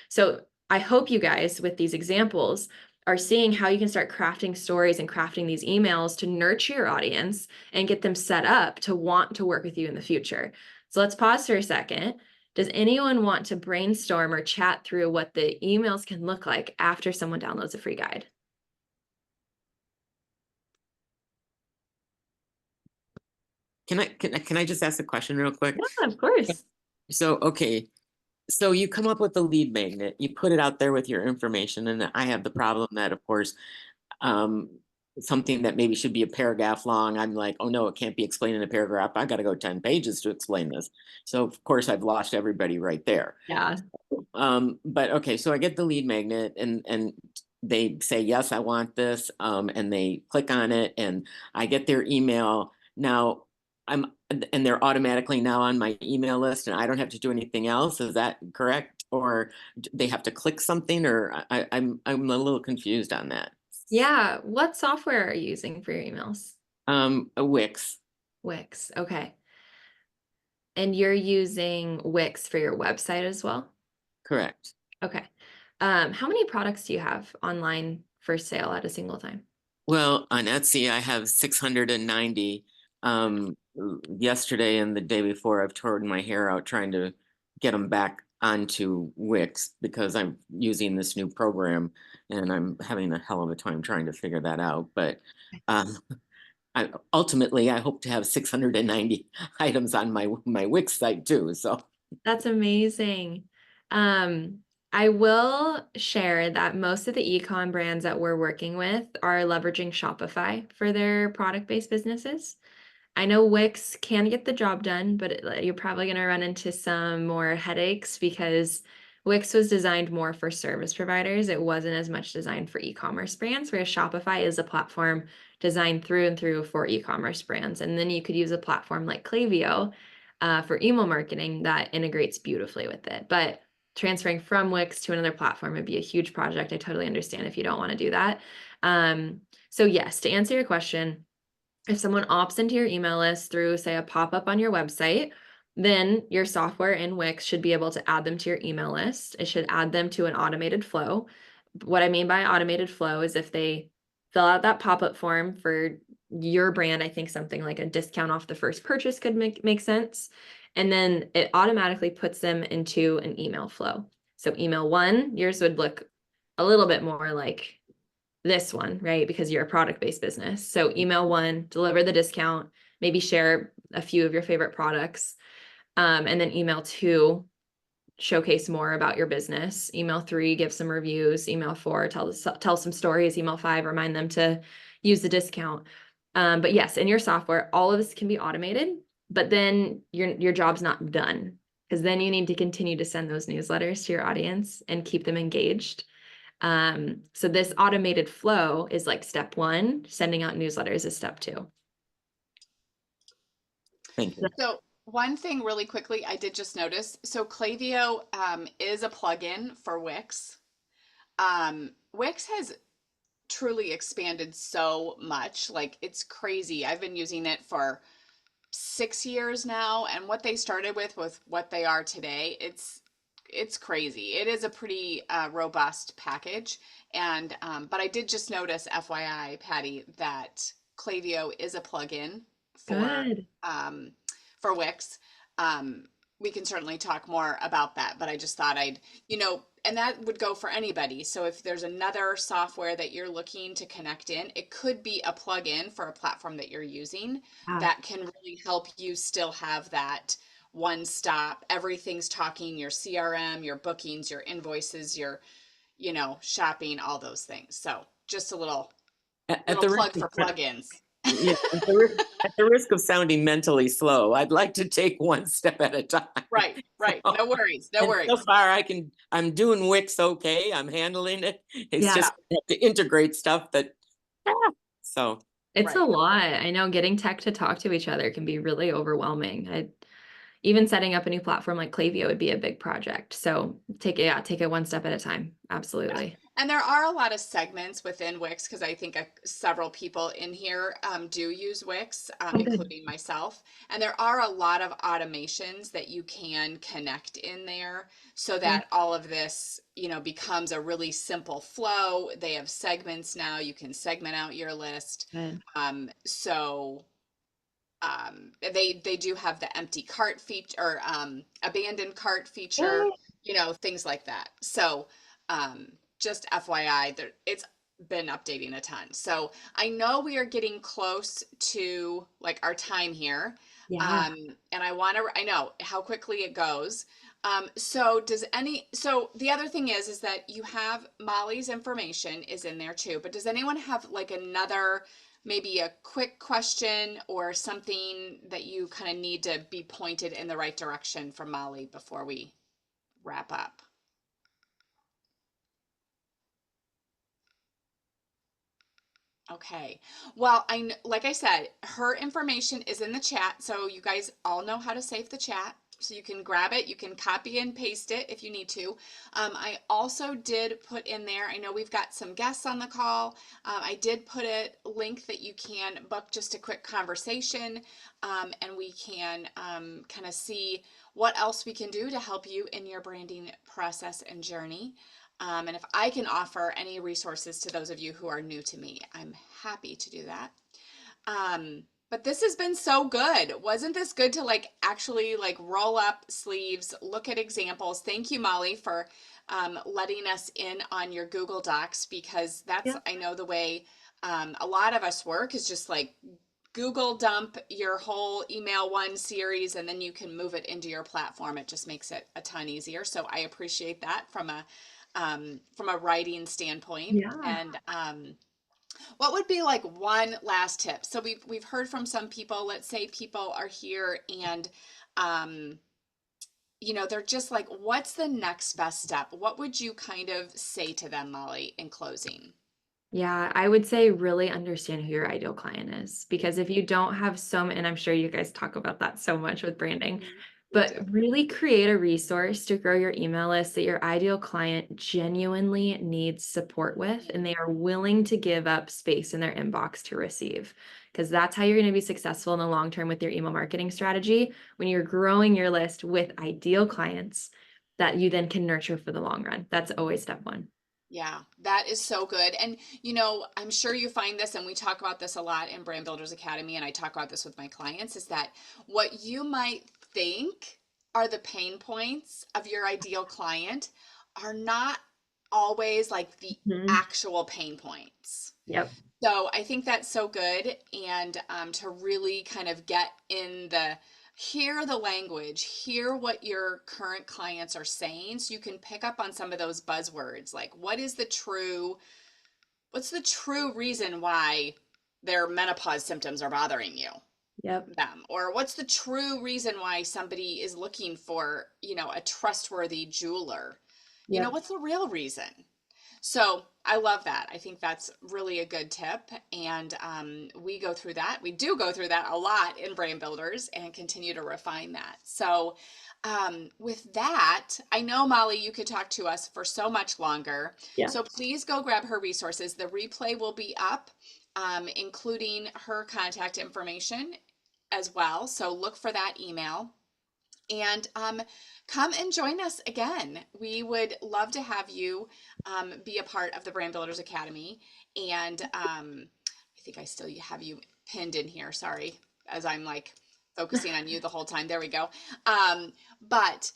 So I hope you guys, with these examples, are seeing how you can start crafting stories and crafting these emails to nurture your audience and get them set up to want to work with you in the future. So let's pause for a second. Does anyone want to brainstorm or chat through what the emails can look like after someone downloads a free guide? Can I just ask a question real quick? Yeah, of course. So, okay. So you come up with the lead magnet, you put it out there with your information, and I have the problem that, of course, something that maybe should be a paragraph long, I'm like, oh no, it can't be explained in a paragraph. I got to go 10 pages to explain this. So of course I've lost everybody right there. Yeah. But okay, so I get the lead magnet and they say, yes, I want this. And they click on it and I get their email. Now and they're automatically now on my email list and I don't have to do anything else. Is that correct? Or they have to click something, or I'm a little confused on that. Yeah. What software are you using for your emails? A Wix. Wix. Okay. And you're using Wix for your website as well? Correct. Okay. How many products do you have online for sale at a single time? Well, on Etsy, I have 690. Yesterday and the day before, I've torn my hair out trying to get them back onto Wix because I'm using this new program and I'm having a hell of a time trying to figure that out. But ultimately, I hope to have 690 items on my Wix site too. So That's amazing. I will share that most of the e-com brands that we're working with are leveraging Shopify for their product-based businesses. I know Wix can get the job done, but you're probably going to run into some more headaches because Wix was designed more for service providers. It wasn't as much designed for e-commerce brands, whereas Shopify is a platform designed through and through for e-commerce brands. And then you could use a platform like Klaviyo for email marketing that integrates beautifully with it. But transferring from Wix to another platform would be a huge project. I totally understand if you don't want to do that. So yes, to answer your question, if someone opts into your email list through, say, a pop-up on your website, then your software in Wix should be able to add them to your email list. It should add them to an automated flow. What I mean by automated flow is if they fill out that pop-up form for your brand, I think something like a discount off the first purchase could make sense. And then it automatically puts them into an email flow. So email 1, yours would look a little bit more like this one, right? Because you're a product-based business. So email 1, deliver the discount, maybe share a few of your favorite products. And then email 2, showcase more about your business. Email 3, give some reviews. Email 4, tell some stories. Email 5, remind them to use the discount. But yes, in your software, all of this can be automated, but then your job's not done because then you need to continue to send those newsletters to your audience and keep them engaged. So this automated flow is like step 1, sending out newsletters is step 2. thank you. So one thing really quickly, I did just notice. So Klaviyo is a plugin for Wix. Wix has truly expanded so much. Like it's crazy. I've been using it for 6 years now, and what they started with what they are today, it's crazy. It is a pretty robust package. And but I did just notice, FYI, Patty, that Klaviyo is a plugin Good. for Wix. We can certainly talk more about that, but I just thought and that would go for anybody. So if there's another software that you're looking to connect in, it could be a plugin for a platform that you're using that can really help you still have that one stop. Everything's talking, your CRM, your bookings, your invoices, your, shopping, all those things. So just a little plug for plugins. Yeah, at the risk of sounding mentally slow, I'd like to take one step at a time. Right. No worries. So far, I'm doing Wix okay. I'm handling it. It's just I have to integrate stuff that. So it's a lot. I know getting tech to talk to each other can be really overwhelming. Even setting up a new platform like Klaviyo would be a big project. So take it one step at a time. Absolutely. And there are a lot of segments within Wix because I think several people in here do use Wix, including myself. And there are a lot of automations that you can connect in there so that all of this, becomes a really simple flow. They have segments now. You can segment out your list. They do have the empty cart feature or abandoned cart feature, things like that. So just FYI, it's been updating a ton. So I know we are getting close to like our time here. And I know how quickly it goes. So the other thing is that you have Molly's information is in there too, but does anyone have like another, maybe a quick question or something that you kind of need to be pointed in the right direction from Molly before we wrap up? Okay. Well, like I said, her information is in the chat, so you guys all know how to save the chat. So you can grab it, you can copy and paste it if you need to. I also did put in there, I know we've got some guests on the call. I did put a link that you can book just a quick conversation, and we can kind of see what else we can do to help you in your branding process and journey. And if I can offer any resources to those of you who are new to me, I'm happy to do that. But this has been so good. Wasn't this good to like actually like roll up sleeves, look at examples? Thank you, Molly, for letting us in on your Google Docs, because that's, I know the way a lot of us work is just like Google dump your whole email one series and then you can move it into your platform. It just makes it a ton easier. So I appreciate that from a writing standpoint. Yeah. And what would be like one last tip? So we've heard from some people. Let's say people are here and you know, they're just like, what's the next best step? What would you kind of say to them, Molly, in closing? Yeah, I would say really understand who your ideal client is, because if you don't have some, and I'm sure you guys talk about that so much with branding, but really create a resource to grow your email list that your ideal client genuinely needs support with, and they are willing to give up space in their inbox to receive, because that's how you're going to be successful in the long term with your email marketing strategy, when you're growing your list with ideal clients that you then can nurture for the long run. That's always step one. Yeah, that is so good. And, you know, I'm sure you find this, and we talk about this a lot in Brand Builders Academy, and I talk about this with my clients, is that what you might think are the pain points of your ideal client are not always like the actual pain points. Yep. So I think that's so good. And to really kind of get in hear the language, hear what your current clients are saying, so you can pick up on some of those buzzwords, like what's the true reason why their menopause symptoms are bothering them, or what's the true reason why somebody is looking for, you know, a trustworthy jeweler. You know, what's the real reason? So I love that. I think that's really a good tip. And we do go through that a lot in Brand Builders and continue to refine that. So with that, I know, Molly, you could talk to us for so much longer. Yeah. So please go grab her resources. The replay will be up, including her contact information as well. So look for that email. And come and join us again. We would love to have you be a part of the Brand Builders Academy. And I think I still have you pinned in here. Sorry, as I'm like focusing on you the whole time. There we go. But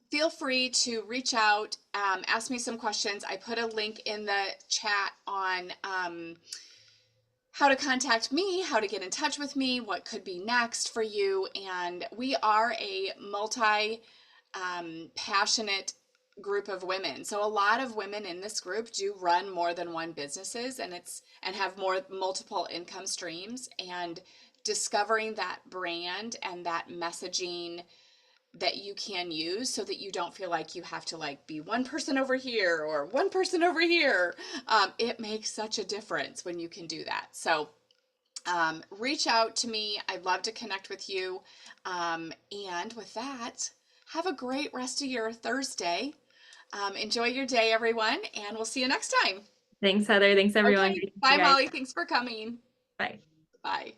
feel free to reach out, ask me some questions. I put a link in the chat on how to contact me, how to get in touch with me, what could be next for you. And we are a passionate group of women. So a lot of women in this group do run more than one businesses and have multiple income streams, and discovering that brand and that messaging that you can use so that you don't feel like you have to like be one person over here or one person over here. It makes such a difference when you can do that. So reach out to me. I'd love to connect with you. And with that, have a great rest of your Thursday. Enjoy your day, everyone, and we'll see you next time. Thanks, Heather. Thanks, everyone. Okay. Bye, Molly. Thanks for coming. Bye. Bye.